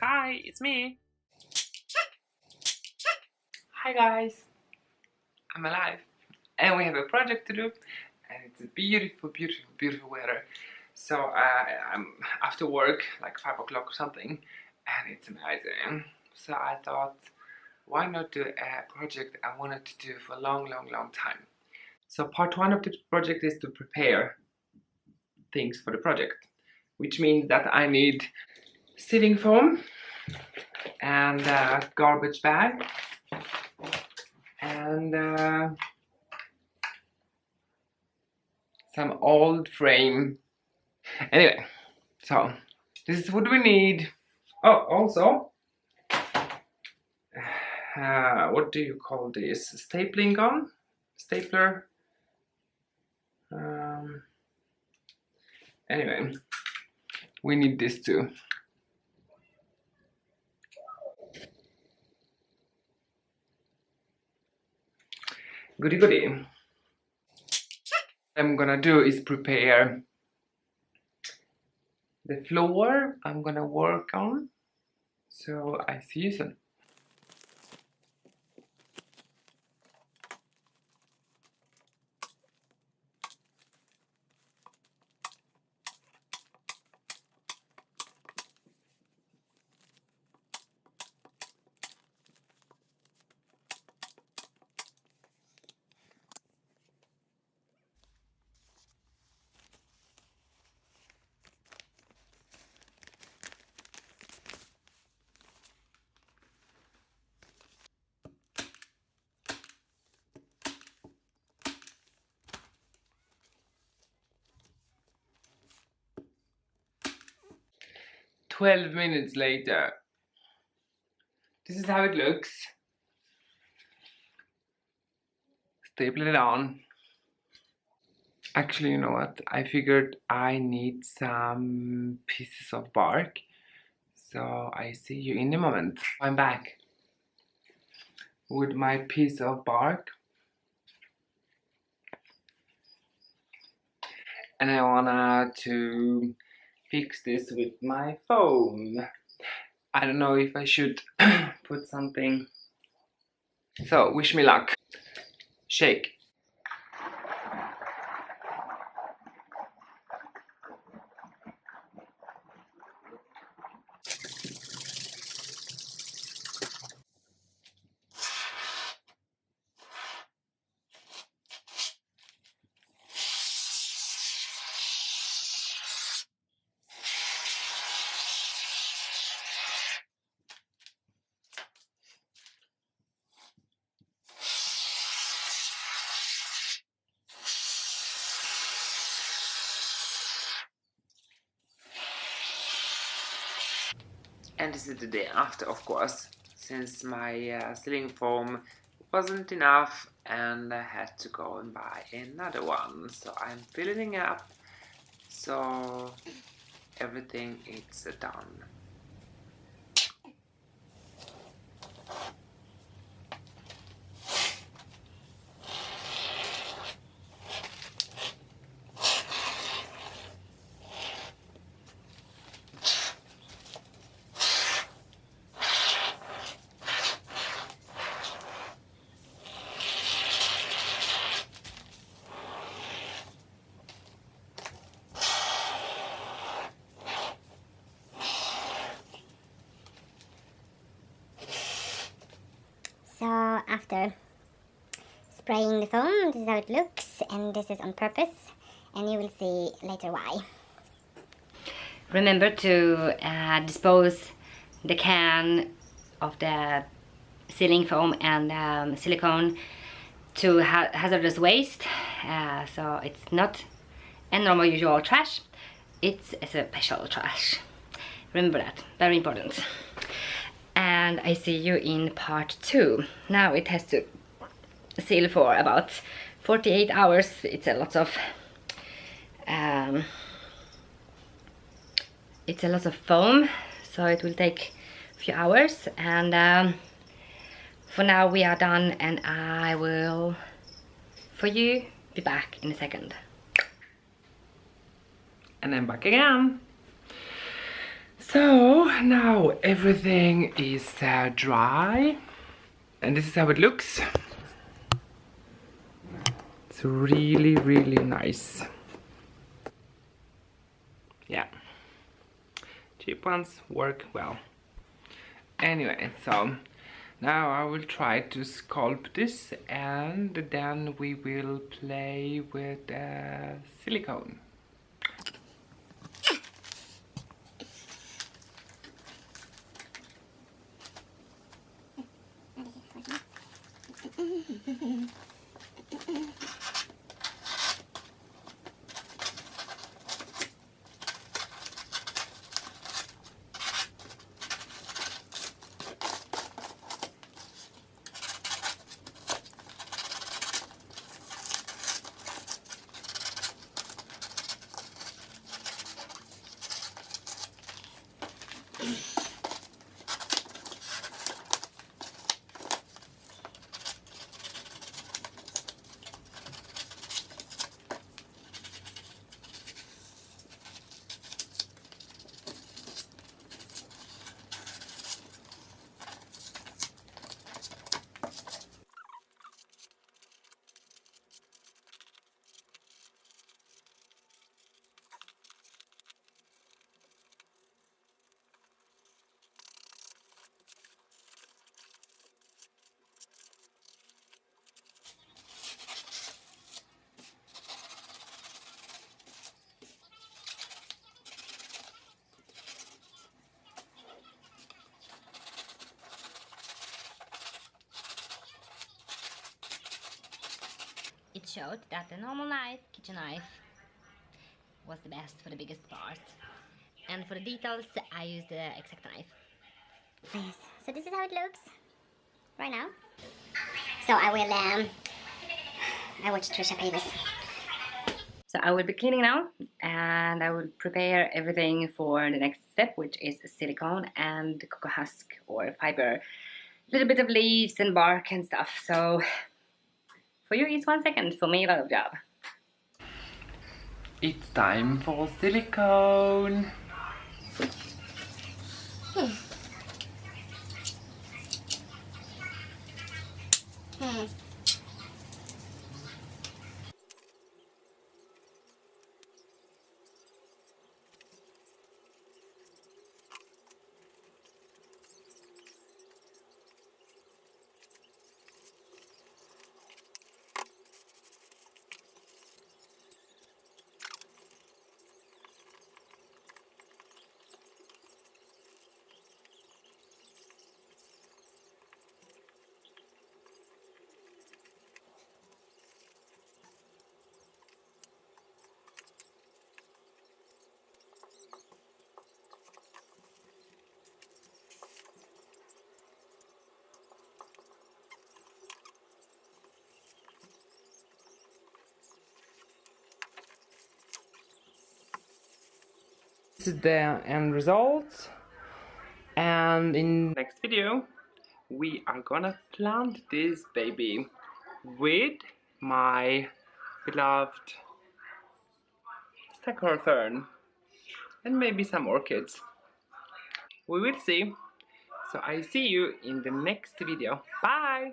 Hi, it's me. Hi guys, I'm alive and we have a project to do and it's a beautiful, beautiful, beautiful weather. So I'm after work, like 5 o'clock or something, and it's amazing. So I thought, why not do a project I wanted to do for a long, long, long time. So part one of the project is to prepare things for the project, which means that I need ceiling foam and a garbage bag and some old frame. Anyway, so this is what we need. Oh, also, what do you call this? Stapling gun? Stapler? Anyway, we need this too. Goody goody. What I'm gonna do is prepare the floor I'm gonna work on. So I see you soon. "12 minutes later. This is how it looks. Staple it on. Actually, you know what? I figured I need some pieces of bark. So I see you in a moment. I'm back with my piece of bark. And I wanna to fix this with my foam. I don't know if I should put something. So wish me luck. Shake. And this is the day after, of course, since my ceiling foam wasn't enough and I had to go and buy another one. So I'm filling up, so everything is done. So after spraying the foam, this is how it looks, and this is on purpose, and you will see later why. Remember to dispose the can of the ceiling foam and silicone to hazardous waste, so it's not a normal usual trash, it's a special trash. Remember that, very important. And I see you in part 2. Now it has to seal for about 48 hours. It's a lot of foam, so it will take a few hours, and for now we are done, and I will for you be back in a second. And I'm back again. So now everything is dry, and this is how it looks. It's really, really nice. Yeah, cheap ones work well. Anyway, so now I will try to sculpt this, and then we will play with silicone. It showed that the normal knife, kitchen knife, was the best for the biggest part. And for the details, I used the exact knife. Yes. So this is how it looks right now. So I will, I watch Trisha play this. So I will be cleaning now, and I will prepare everything for the next step, which is silicone and cocoa husk or fiber. A little bit of leaves and bark and stuff. So for you it's 1 second, for me a lot of job. It's time for silicone. This is the end result, and in the next video we are gonna plant this baby with my beloved Stacker fern and maybe some orchids. We will see. So I see you in the next video. Bye!